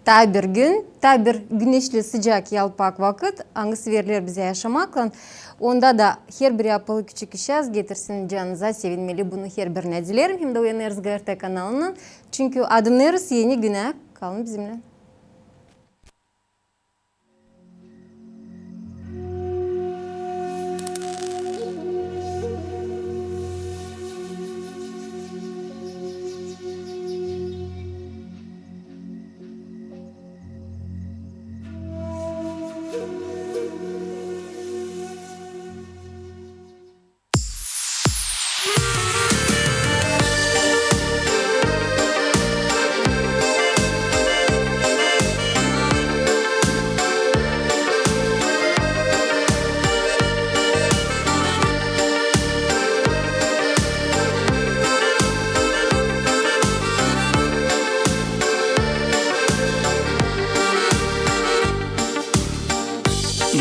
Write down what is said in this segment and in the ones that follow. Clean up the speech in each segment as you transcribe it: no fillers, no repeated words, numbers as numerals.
ta bir gün, ta bir güneşli sıcak yalpak vakit, angısı verilir bize yaşamakla. Onda da her bir yapılı küçük iş yaz getirsin canınıza sevinmeli. Bunu her birine dilerim. Hem de Uyanırız GRT kanalının. Çünkü adımlarız yeni güne. Kalın bizimle.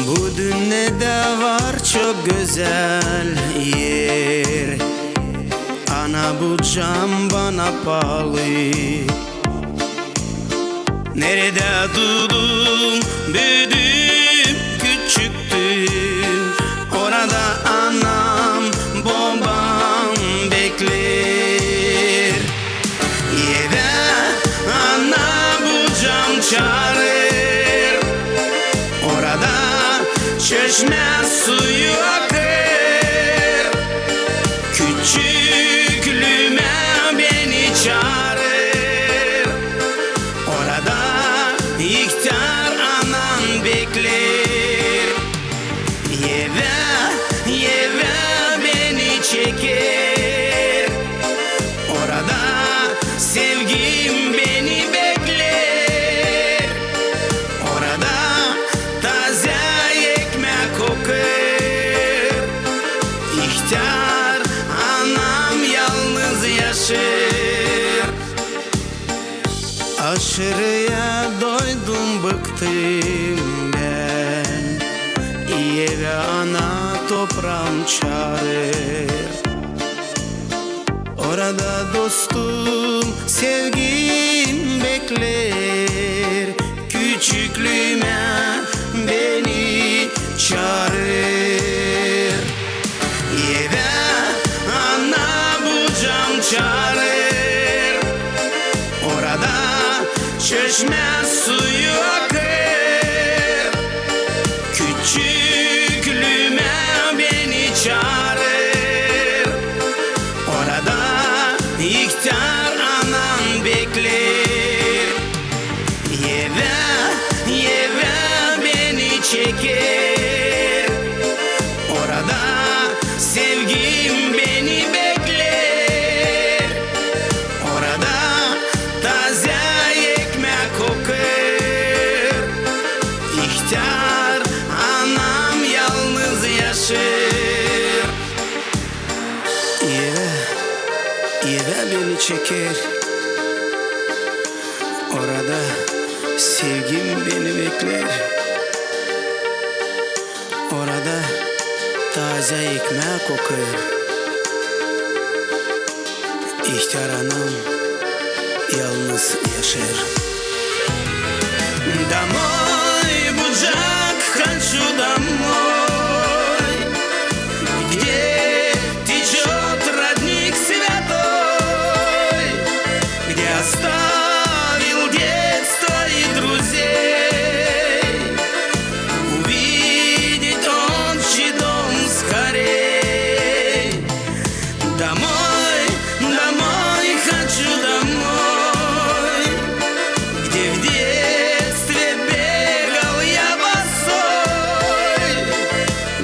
Bu dünyada var çok güzel yer. Ana bu cam bana pahalı. Nerede doğdum, büyüdüm, küçüktüm. Orada anam, babam bekler. Yine ana bu cam çağırır. Orada çeşme suyu akır. Küçüklüğüme beni çağırır. Orada ihtiyar anam bekler. Yeve beni çeker. Orada sevgim beni bekler. Orada taze ekmek kokar. İhtiyar anam yalnız yaşır. Aşırıya doydum bıktım ben. Eve ana toprağım çağırır. Orada dostum sevgim bekler. Küçüklüğüme beni çağırır. Eve ana bu cam çağırır. Orada çeşme suyu akır. Küçüklüğüme beni çağırır. Orada ihtiyar anam bekler. Yeve beni çeker. Orada sevgim beni bekler. Orada taze ekmek kokar. İhtiyar anam yalnız yaşır. Yeve beni çeker. Orada sevgim beni bekler. Orada taze ekmek kokar. İhtiyar anam yalnız yaşar. Домой, буджак, хочу домой, где течет родник святой, где оставил детство и друзей. Увидеть отчий дом скорей. Домой, домой, хочу домой, где в детстве бегал я босой,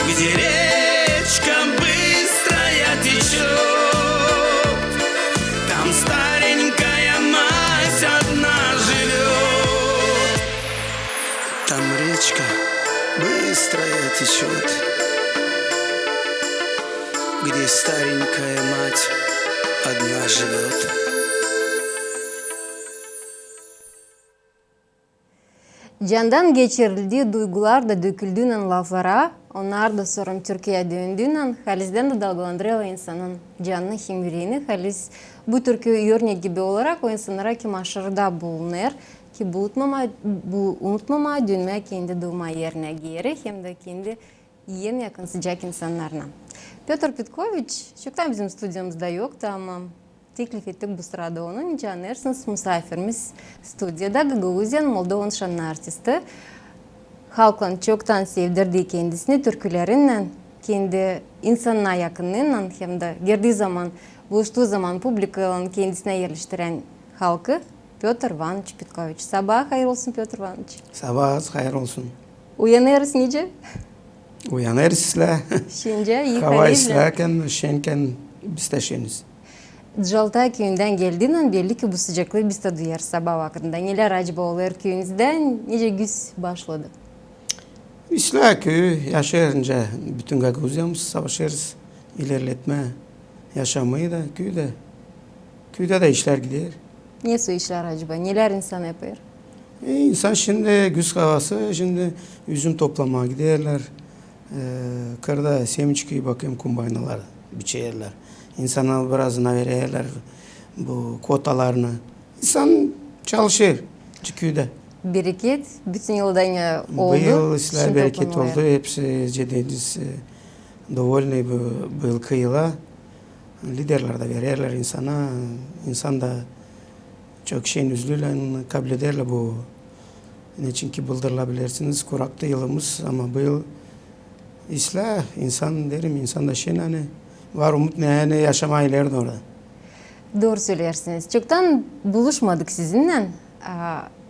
где речка быстрая течет. Там старенькая мать одна живет. Там речка быстрая течет, где старенькая мать одна живет. Candan geçirildiği duygular da döküldüğünün laflara, onlar da sorun Türkiye'ye döndüğünün, halizden de dalgalandırıyor insanın canını, hem yüreğini. Haliz bu Türkiye örnek gibi olarak o insanlara kim aşırıda bulunur. ki bu unutmama dönme kendi doğma yerine geri hem de kendi en yakın sıcak insanlarına. Piotr Petkovic çoktan bizim stüdyomuzda yoktu ama teklif ettik bu sırada onu. Can Ersens misafirimiz stüdyoda Gagauzyan Moldovan şanlı artisti. Halkın çoktan sevdirdiği kendisini türkülerinden, kendi insanına yakınlığından hem de girdiği zaman, buluştuğu zaman publikanın kendisine yerleştiren halkı Piotr Ivanoviç Petkovic. Sabah hayır olsun Piotr Ivanoviç. Sabah hayır olsun. Uyanırız nice? Uyanırız sizle. Şimdi iyi Hava hayırlı. islerken, şenken biz de şeniz. Djalta köyünden geldiğinden belli ki bu sıcaklığı biz de duyar sabah vakitinde. Neler acaba olur köyünüzden? Nice güz başladı? İsla köyü yaşayınca bütün Gagauziyamız savaşırız. İlerletme, yaşamayı da köyde. Köyde de işler gider. Ne su işler acaba? Neler insan yapıyor? İnsan şimdi güz havası, şimdi üzüm toplamaya giderler. Kırda sevinçkiyi bakayım kumbaynalar biçerler. İnsanlar birazına verirler bu kotalarını. İnsan çalışır köyde. Bereket bütün yıldan ya oldu. Bu yıl işler Şimdi bereket toplanıyor. oldu. Hepsi cedeniz довольны bu yılki yıla. Liderler de verirler insana. İnsan da çok şeyin üzülüyle kabul ederler bu. Ne çünkü bıldırılabilirsiniz. Kurakta yılımız ama bu yıl İslah insan derim, insan da şey hani var umut ne yaşama ileride orada. Doğru söylersiniz. Çoktan buluşmadık sizinle.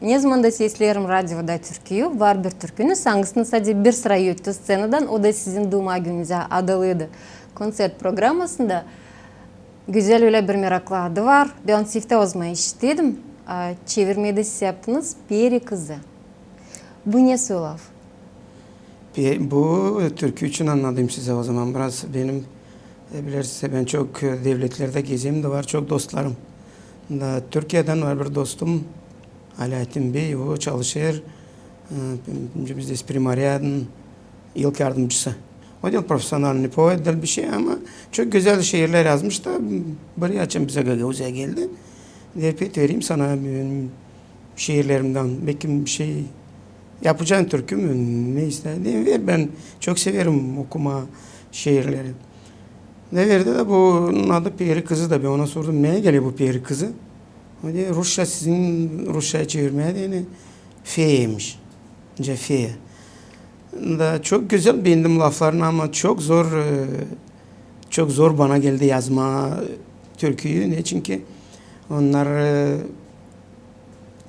Ne zaman da seslerim radyoda türküyü. Var bir türkünüz. Hangisini sadece bir sıra yöktü scenadan. O da sizin doğma gününüze adalıydı. Konsert programmasında güzel öyle bir meraklı adı var. Ben sifte ozma işittim. Çevirmede siz yaptınız. Peri kızı. Bu ne söylüyor? Bu türkü için anladım size o zaman biraz benim bilirsiniz ben çok devletlerde gezeyim de var çok dostlarım. Da Türkiye'den var bir dostum Alaaddin Bey o çalışır. Bizde Primarya'nın ilk yardımcısı. O değil profesyonel poet değil bir şey ama çok güzel şiirler yazmış da buraya açın bize Gagauz'a geldi. Derpet vereyim sana şiirlerimden belki bir şey yapacağın türkü mü ne istediğin ver ben çok severim okuma şiirleri. Ne verdi de bunun adı Peri Kızı da ben ona sordum neye geliyor bu Peri Kızı? O diye Rusça sizin Rusça'ya çevirmeye de yani Fe'ymiş. Önce Fe. Da çok güzel beğendim laflarını ama çok zor bana geldi yazma türküyü. Ne çünkü onlar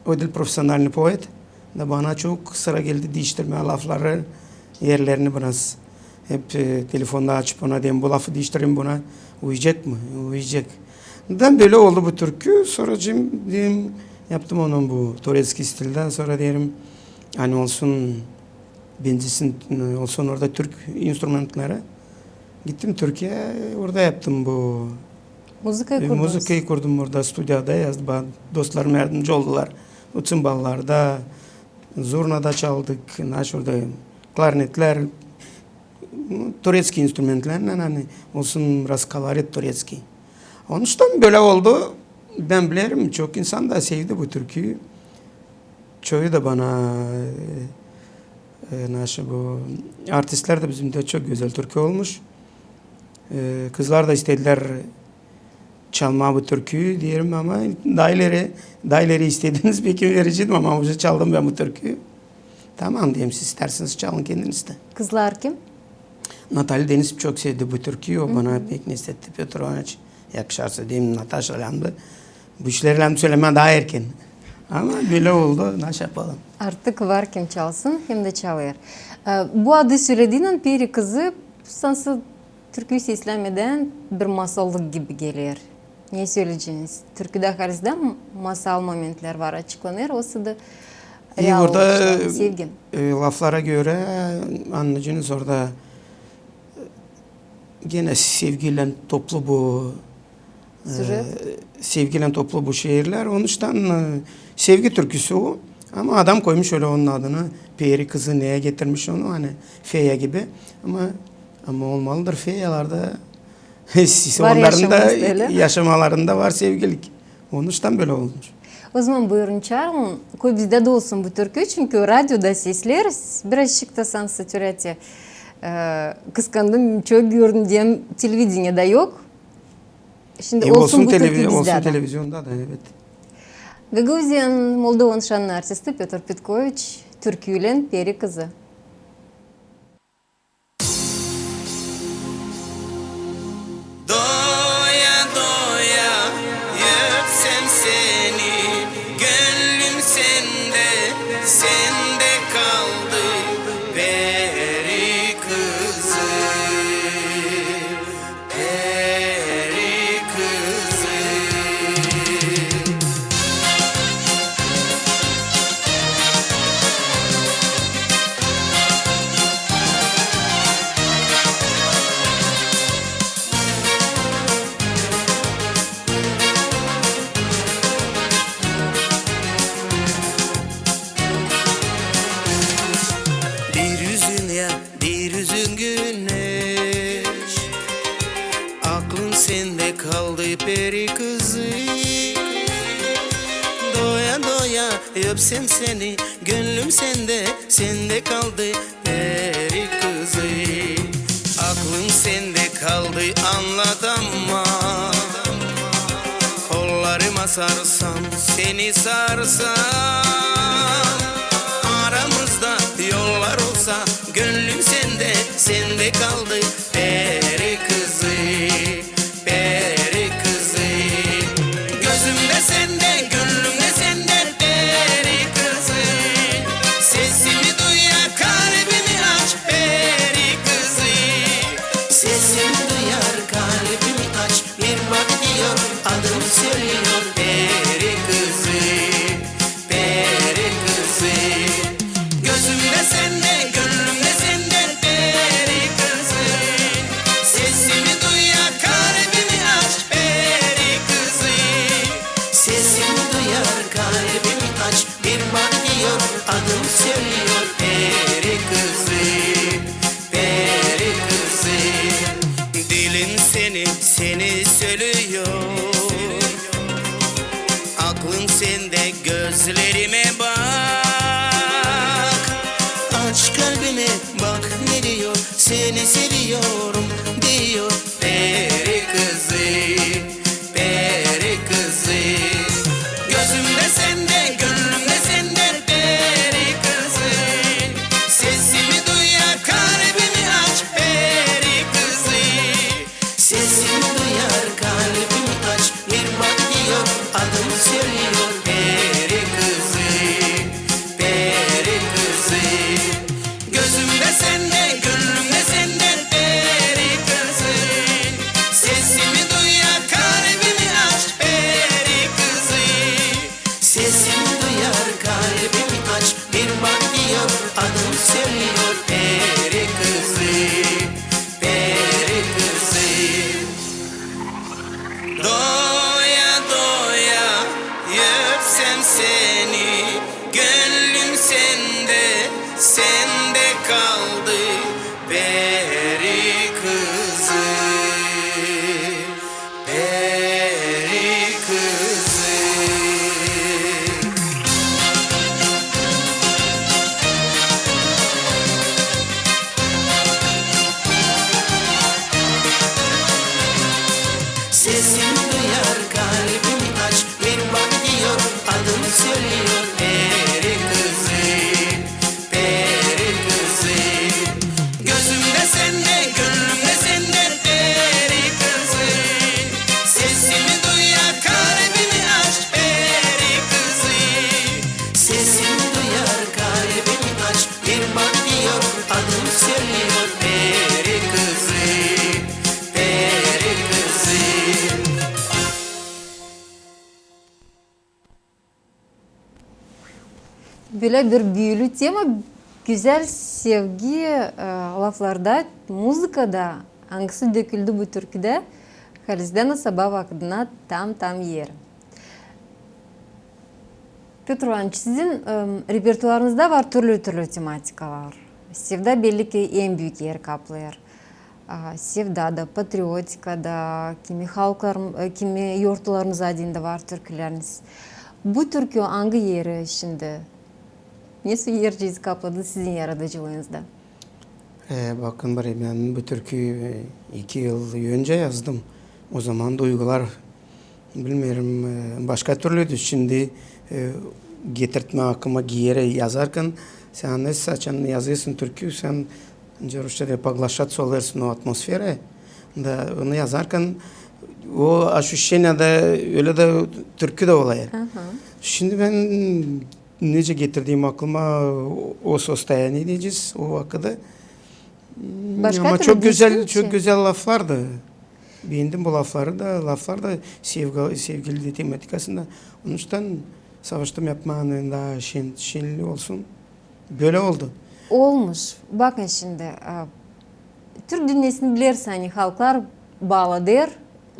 o dil profesyonel poet da bana çok sıra geldi değiştirme lafları yerlerini biraz hep telefonda açıp ona diyeyim bu lafı değiştireyim buna uyacak mı? Uyacak. Da böyle oldu bu türkü. Sonra diyeyim yaptım onun bu Toretski stilden sonra diyelim hani olsun benzesin olsun orada Türk enstrümanları. Gittim Türkiye orada yaptım bu Müzikayı kurdunuz. Müzikayı kurdum orada stüdyoda yazdım. Dostlarım yardımcı oldular. O cimballarda, zurnada çaldık. Şurada klarnetler, Turetski enstrümanlarla hani olsun biraz kalaret Turetski. Onun için böyle oldu. Ben bilirim çok insan da sevdi bu türküyü. Çoğu da bana bu artistler de bizim de çok güzel türkü olmuş. Kızlar da istediler çalma bu türküyü diyelim ama dayıları istediniz belki vericiydim ama o çaldım ben bu türküyü. Tamam diyeyim siz isterseniz çalın kendiniz de. Kızlar kim? Natalya Deniz çok sevdi bu türküyü. O bana pek ne istetti. Piotr Ivanoviç yakışarsa diyeyim Natasha Lamdı. Bu işleri söyleme daha erken. Ama böyle oldu. Nasıl yapalım? Artık var kim çalsın hem de çalıyor. Bu adı söylediğinden Peri Kızı sansı türküyü seslenmeden bir masallık gibi geliyor. Ne söyleyeceğiniz? Türküde harizde masal momentler var açıklanıyor. O da real orada sevgi. Laflara göre anlayacağınız orada gene sevgiyle toplu bu sevgiyle toplu bu şehirler. Onun için sevgi türküsü o. Ama adam koymuş öyle onun adını. Peri Kızı neye getirmiş onu hani Feya gibi. Ama olmalıdır Feyalarda. Onların da yaşamalarında var sevgilik. Onun için böyle olmuş. O zaman buyurun çağırın. Koy bizde de olsun bu türkü çünkü radyoda sesler biraz çıktasan satürati. Kıskandım çok gördüm diyem televizyonda yok. Şimdi olsun bu türkü bizde olsun de. televizyonda da evet. Gagauzyan Moldovan şanlı artisti Petr Petković türküyle Peri Kızı. Doya doya öpsem seni, gönlüm sende, sende kaldı peri kızı, peri kızı. Bir yüzün ya, bir yüzün güneş, aklın sende kaldı peri kızı. Doya doya öpsem seni, gönlüm sende, sende kaldı peri kızı. Aklım sende kaldı anlatamam, kollarıma sarsam, seni sarsam, aramızda yollar olsa, gönlüm sende, sende kaldı peri kızı, peri kızı. Gözümde sende, gönlümde sende peri kızı. Sesimi duyar, kalbimi aç peri kızı. Sesimi duyar, kalbimi aç, bir bak diyor, adım söylüyor peri kızı, peri kızı. Gözümde sende, gönlümde sende peri kızı. Sesimi duyar, kalbimi aç peri kızı. Sesimi duyar, kalbimi aç, bir bak diyor, adım söylüyor peri kızı, peri kızı. Dilin seni söylüyor, aklın sende, gözlerime bak. Aç kalbimi, bak ne diyor, seni seviyorum diyor peri kızı, peri kızı. Gözümde sende, gönlümde sende peri kızı. Sesimi duyar, kalbimi aç peri kızı. Sesimi duyar, kalbimi aç, bir bak diyor, adım söylüyor peri kızı, peri kızı. Gözümde sende, gönlümde sende peri kızı. Sesimi duyar, kalbimi aç peri kızı. Sesimi duyar, kalbimi aç, bir bak diyor, adım söylüyor peri kızı, peri kızı. Doya doya öpsem seni, gönlüm sende, sende kaldı peri kızı, peri kızı. Sesimi duyar, kalbimi aç, bir bak diyor, adım söylüyor peri kızı, peri kızı. Gözümde sende, gönlümde sende peri kızı. Sesimi duyar, kalbimi aç peri kızı. Sesimi duyar, kalbimi aç, bir bak diyor, adım söylüyor peri kızı, peri kızı. Böyle bir büyülü tema, güzel sevgi laflarda, muzikada hangisi döküldü bu türküde? Halisden sabah vakitine tam yer. Petr Ivanoviç, sizin repertuarınızda var türlü tematikalar. Sevda belli ki en büyük yer kaplıyor. Sevdada, patriotikada, kimi halklar, kimi yurtlarımız adında var türküleriniz. Bu türkü hangi yeri şimdi? Nasıl yer kapladı sizin yaratıcılığınızda? Bakın bari ben bu türküyü 2 yıl önce yazdım. O zaman duygular bilmiyorum başka türlüydü. Şimdi getirtme aklıma giyere yazarken sen ne saçan yazıyorsun türkü sen Rusça'da paglaşat sollarsın o atmosfere. Da onu yazarken o aşuşena da öyle de türkü de olayır. Şimdi ben nece getirdiğim aklıma o sostoyanı diyeceğiz o vakıda. Başka Ama türlü çok güzel düştüğü çok güzel laflardı. Beğendim bu lafları da. Laflar da sevgili tematikasında. Onun için savaştım yapmanın da şenli olsun. Böyle oldu. Olmuş. Bakın şimdi Türk dünyasını bilirsen hani halklar bağlıdır.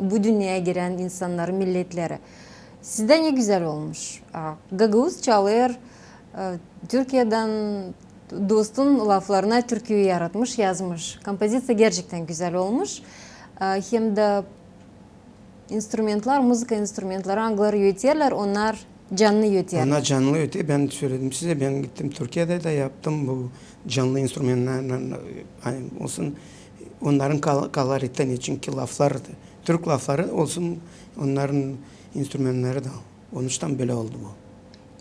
Bu dünyaya giren insanlar, milletleri. Sizde ne güzel olmuş. Gagavuz çalır. Türkiye'den dostun laflarına türküyü yaratmış, yazmış. Kompozisiya gerçekten güzel olmuş. Hem de instrumentlar, müzik instrumentları hangileri yöterler, onlar canlı yöterler. Onlar canlı öte. Ben söyledim size. Ben gittim Türkiye'de de yaptım bu canlı enstrümanlarla hani olsun onların kalaritten için ki laflardı. Türk lafları olsun onların enstrümanları da. Onun için böyle oldu bu.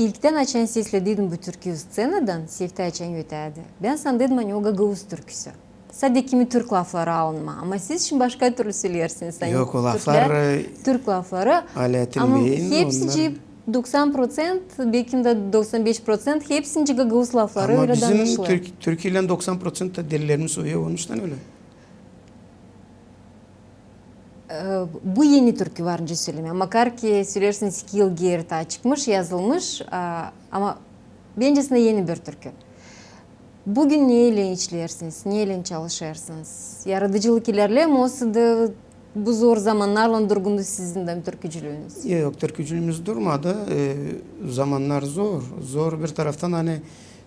İlkten açan sesle dedim bu türkü scenadan, sevte açan yötedi. Ben sana dedim hani o Gagavuz türküsü. Sadece kimi Türk lafları alınma. Ama siz şimdi başka türlü söylersiniz. Hani Yok o laflar Türk lafları. Aletin Ama Bey'in hepsi 90%, belki de 95% hepsinde Gagavuz lafları ama öyle bizim danışılır. Türkiye'yle 90% da delilerimiz uyuyor. Onun için öyle. Bu yeni türkü var önce söyleme. Makar ki söylersiniz 2 yıl geride çıkmış, yazılmış ama bencesinde yeni bir türkü. Bugün neyle işlersiniz, neyle çalışırsınız? Yaratıcılık ilerlemiyorsa da bu zor zamanlarla durgundu sizin de türkücülüğünüz. Yok türkücülüğümüz durmadı. Zamanlar zor. Zor bir taraftan hani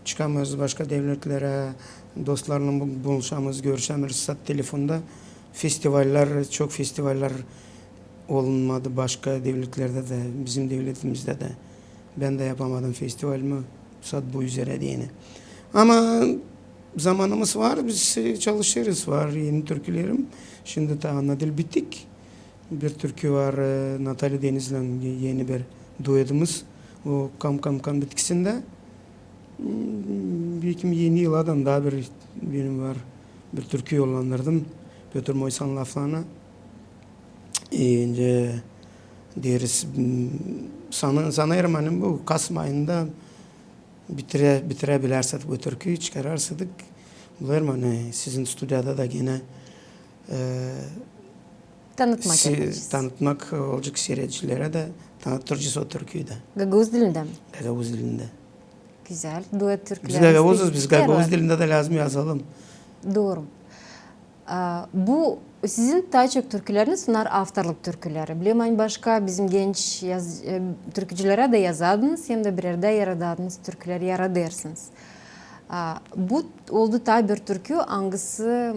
çıkamıyoruz başka devletlere, dostlarla buluşamıyoruz, görüşemiyoruz. Sat telefonda festivaller, çok festivaller olmadı başka devletlerde de, bizim devletimizde de. Ben de yapamadım festivalimi, sat bu üzere diyene. Ama zamanımız var, biz çalışırız, var yeni türkülerim. Şimdi de ana dil bittik. Bir türkü var, Natalya Deniz'le yeni bir duetumuz. O Kam bitkisinde. Bir yeni yıldan daha benim var. Bir türkü yollandırdım. Peter Moysan laflarına. İnce deriz sanırım hani bu Kasım ayında bitirebilirsek bu türküyü çıkarırsak bularım hani sizin stüdyoda da gene tanıtmak olacak seyircilere de tanıtırcıyız o türküyü de. Gagavuz dilinde mi? Gagavuz dilinde. Güzel. Duet türküler. Biz Gagavuzuz, biz Gagavuz dilinde de lazım yazalım. Doğru. Bu sizin daha çok türküleriniz bunlar avtorluk türküleri. Biliyorum başka bizim genç türkücülere de yazadınız hem de bir yerde yaradığınız türküleri yaradırsınız. Bu oldu tabi bir türkü hangisi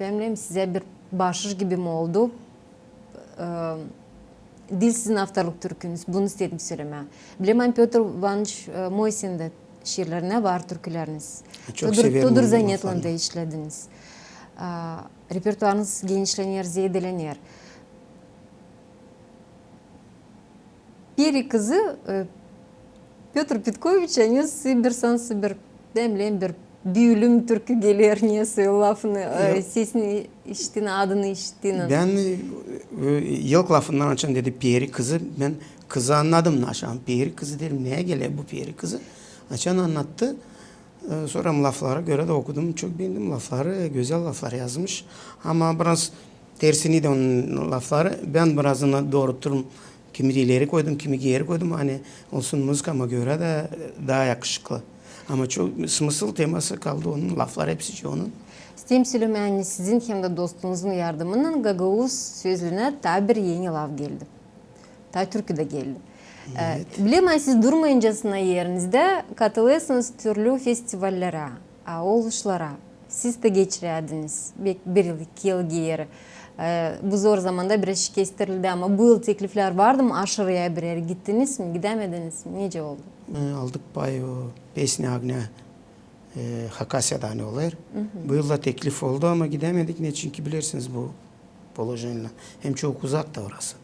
benimle size bir başır gibi mi oldu? Dil sizin avtorluk türkünüz. Bunu istedim söyleme. Biliyorum Peter Ivanoviç Moysen'in de şiirlerine var türküleriniz. Çok severim. Todur Zanetlan'da işlediniz. Repertuarınız genişlenir, zedelenir. Peri kızı Petr Petkoviç bir sansı bir demleyen bir büyülüm türkü gelir niyesi lafını, sesini işittiğini, adını işittiğini. Ben yılk lafından açan dedi Peri kızı. Ben kızı anladım aşağı. Peri kızı derim neye geliyor bu Peri kızı? Açan anlattı. Sonra laflara göre de okudum. Çok beğendim lafları. Güzel laflar yazmış. Ama biraz tersini de onun lafları. Ben birazını doğrulturum. Kimi ileri koydum, kimi geri koydum. Hani olsun müzikama göre de daha yakışıklı. Ama çok mısıl teması kaldı onun. Laflar hepsi onun. Stem söylemeni sizin hem de dostunuzun yardımının Gagavuz sözlüğüne ta bir yeni laf geldi. Ta türkü de geldi. Evet. Bilmem siz durmayıncasına yerinizde katılıyorsunuz türlü festivallere, oluşlara. Siz de geçirdiniz bir yıl, 2 yıl geri. Bu zor zamanda biraz kestirildi ama bu yıl teklifler vardı mı? Aşırıya birer gittiniz mi? Gidemediniz mi? Nece oldu? Aldık pay o Besni Agna Hakasya'dan olur. Bu yılda teklif oldu ama gidemedik. Ne çünkü bilirsiniz bu Polojanya'yla. Hem çok uzak da orası.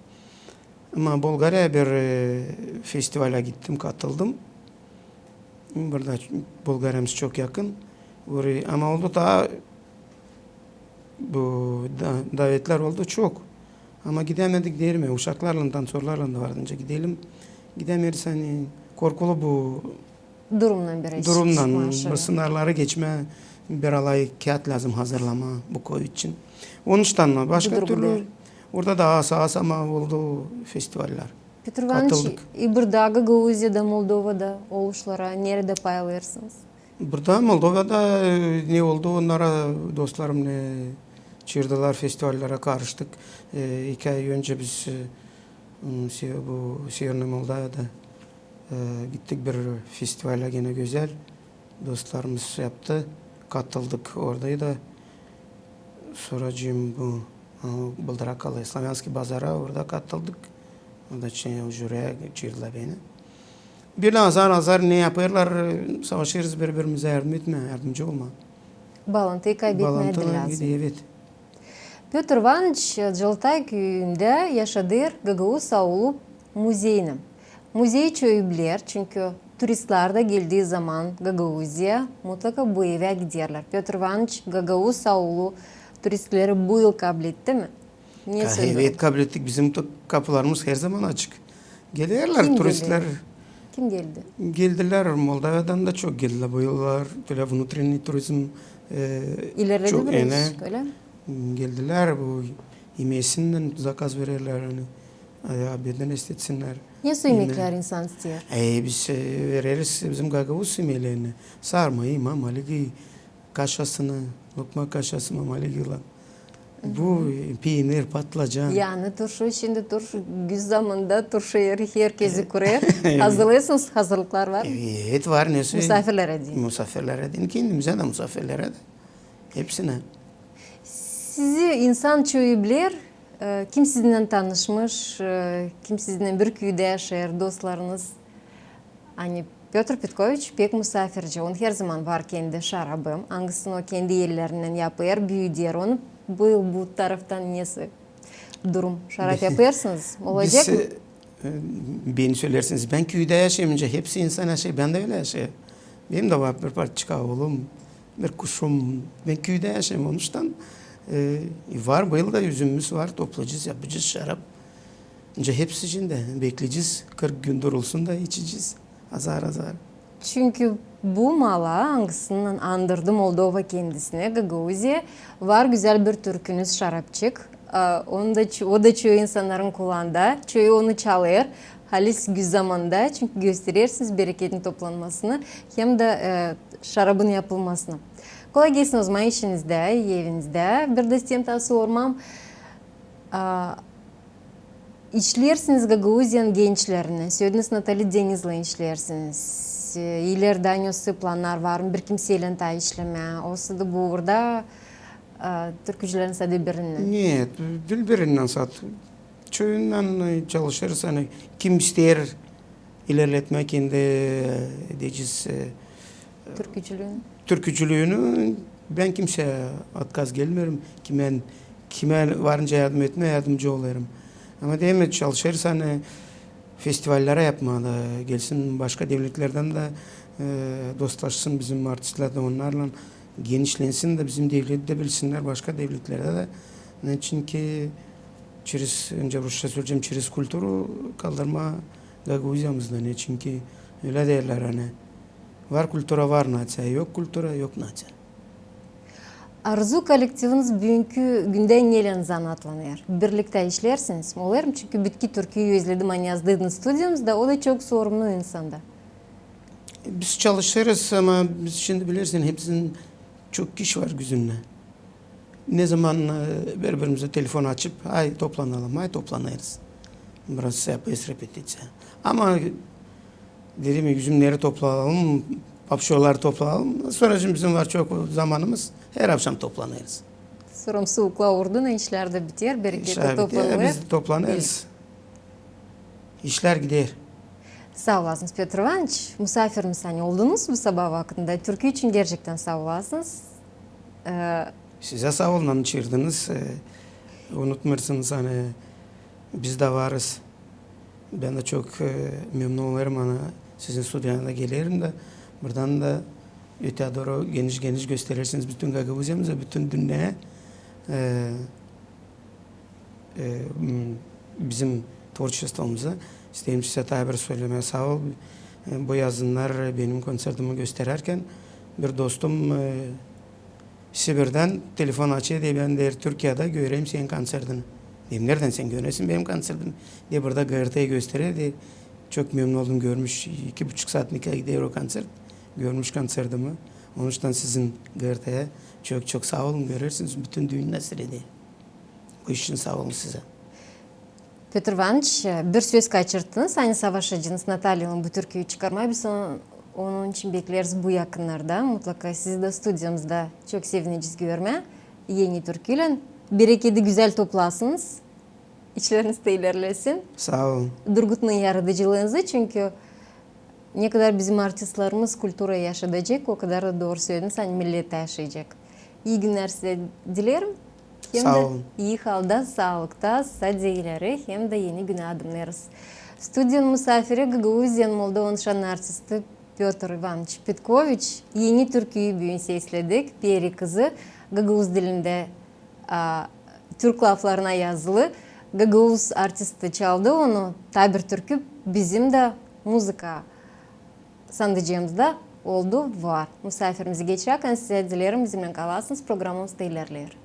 Ama Bulgara'ya bir festivale gittim, katıldım. Burada Bulgara'mız çok yakın. Ama oldu daha bu davetler oldu çok. Ama gidemedik diyelim ya. Uşaklarla, dansörlerle de vardınca gidelim. Gidemiyoruz hani korkulu bu Durumdan beri durumdan bu sınırları geçme bir alay kağıt lazım hazırlama bu koyu için. Onun için başka türlü orada da az ama oldu festivaller. Petr Ivanović, Katıldık. İbrda, Gagauziya'da, Moldova'da oluşlara nerede paylarsınız? Burada Moldova'da ne oldu onlara dostlarım ne çığırdılar festivallere karıştık. 2 ay önce biz bu Severny Moldova'da gittik bir festivale gene güzel. Dostlarımız yaptı. Katıldık orada da. Sonracığım bu Buldarakalı Slavyanski Bazar'a orada katıldık. Orada jüriye çığırdılar beni. Bir azar ne yapıyorlar? Savaşırız birbirimize yardımcı olma. Bağlantıyı kaybetmedi lazım. Evet. Petr Ivanović Cıltay köyünde yaşadığı Gagauz Aulu Müzeyini. Müzeyi çöğübler çünkü turistler de geldiği zaman Gagauzya mutlaka bu eve giderler. Petr Ivanović Gagauz Aulu turistleri bu yıl kabul etti mi? Niye Evet kabul ettik. Bizim kapılarımız her zaman açık. Geliyorlar Kim turistler. geldi? Kim geldi? Geldiler. Moldova'dan da çok geldiler bu yıllar. Böyle внутренний turizm İlerledi çok biraz öyle mi? geldiler. Bu yemeğinden zakaz verirler. Hani, abiden istetsinler. Ne su yemekler insan istiyor? Biz veririz bizim Gagavuz yemeğlerini. Sarmayı, mamaligi, kaşasını, lokma kaşası, mamaligi lan. Bu peynir, patlıcan. Yani turşu şimdi turşu güz zamanında turşu yeri herkesi kurar. Hazırlıyorsunuz, hazırlıklar var mı? Evet var. Neyse. Misafirlere değil. Misafirlere değil. Kendimize de misafirlere de. Hepsine. Sizi insan çöğübler, kim sizinle tanışmış, kim sizinle bir köyde yaşar, dostlarınız. Hani Petr Petković pek misafirci, onun her zaman var kendi şarabı, hangisini o kendi yerlerinden yapıyor, büyüdür onu. Bu yıl bu taraftan nesi durum? Şarap yaparsınız, olacak mı? Beni söylersiniz, ben köyde yaşayınca hepsi insan yaşıyor, ben de öyle yaşıyorum. Benim de var bir parça oğlum, bir kuşum, ben köyde yaşıyorum onun için. Var bu yılda üzümümüz var, toplayacağız, yapacağız şarap. Önce hepsi içinde bekleyeceğiz, 40 gün durulsun da içeceğiz, azar azar. Çünkü bu mala hangisinden andırdı Moldova kendisine, Gagauzya. Var güzel bir türkünüz şarapçık. O da çoğu insanların kulağında. Çoğu onu çalıyor. Halis güz zamanda çünkü gösterirsiniz bereketin toplanmasını hem de şarabın yapılmasını. Kolay gelsin o zaman işinizde, evinizde. Bir de sizden sormam. İşlersiniz Gagauzyan gençlerine. Söylediniz Natali Deniz'le işlersiniz. İleriden yoksa planlar var mı? Bir kimseyle ta işleme. Olsa da bu burada Türkçülerin sadı birine. Evet, birbirinden sat. Çoğundan çalışırız. Hani kim ister ilerletmek kendi diyeceğiz türkücülüğünü ben kimseye atkaz gelmiyorum. Kime varınca yardımcı olurum. Ama değil mi çalışırız hani festivallere yapmada gelsin başka devletlerden de dostlaşsın bizim artistler de onlarla genişlensin de bizim devleti de bilsinler başka devletlerde de. Ne çünkü önce Rusça söyleyeceğim çiriz kültürü kaldırma Gagauziyamızda ne çünkü öyle derler hani var kültüre var naça yok kültüre yok naça. Arzu kolektiviniz bugünkü günde neyle zanatlanır? Birlikte işlersiniz mi? Olur mu? Çünkü bitki Türkiye'yi özledim hani yazdığınız stüdyomuzda. O da çok sorumlu insanda. Biz çalışırız ama biz şimdi bilirsin hepsinin çok kişi var gözünde. Ne zaman birbirimize telefon açıp hay toplanalım, hay toplanırız. Biraz yapıyoruz repetice. Ama dediğim gibi yüzümleri toplayalım, papşoları toplayalım. Sonra bizim var çok zamanımız. Her akşam toplanırız. Sorum soğukla ordun, işler de biter, bereketi İşler bitiyor, toplanılır. biz toplanırız. İşler gider. Sağ olasınız Petr Ivanoviç. Musafir misani oldunuz bu sabah vaktinde. Türkiye için gerçekten sağ olasınız. Size sağ olun çığırdınız. Unutmursunuz hani biz de varız. Ben de çok memnun olurum hani sizin stüdyonuza gelirim de buradan da öte doğru geniş gösterirsiniz bütün Gagavuzcamıza, bütün dünyaya. Bizim tворчествоmuza. İsteyim size tabir söylemeye sağ ol. Bu yazınlar benim konsertimi gösterirken bir dostum Sibir'den telefon açıyor diye ben der Türkiye'de göreyim senin konsertini. Diyeyim nereden sen görüyorsun benim konsertimi diye burada GRT'yi gösteriyor diye çok memnun oldum görmüş 2,5 saatlik gidiyor o konser görmüş konsertimi. Onun için sizin GRT'ye çok sağ olun görürsünüz bütün dünya sırada. Bu için sağ olun size. Petr Ivanoviç, bir söz kaçırttınız. Aynı savaşacınız Natalya'nın bu türküyü çıkarmayı. Biz onun için bekleriz bu yakınlarda. Mutlaka sizi de stüdyomuzda çok sevineceğiz görme. Yeni türküyle. Bereketi güzel toplasınız. İçleriniz de ilerlesin. Sağ olun. Durgutmayın yaratıcılığınızı çünkü ne kadar bizim artistlarımız kultura yaşayacak, o kadar da doğru söylediniz. Hani millet yaşayacak. İyi günler size dilerim. Hem Sağ de olun. iyi halda, sağlıkta, sadiyeleri hem de yeni güne adımlarız. Stüdyon misafiri Gagavuzyan Moldova'nın şan artisti Petr Ivanoviç Petkoviç. Yeni türküyü bugün sesledik. Peri kızı Gagavuz dilinde Türk laflarına yazılı. Gagavuz artisti çaldı onu. Tabir türkü bizim de müzika sandıcımızda oldu var. Misafirimizi geçerken size dilerim bizimle kalasınız. Programımız da ilerler.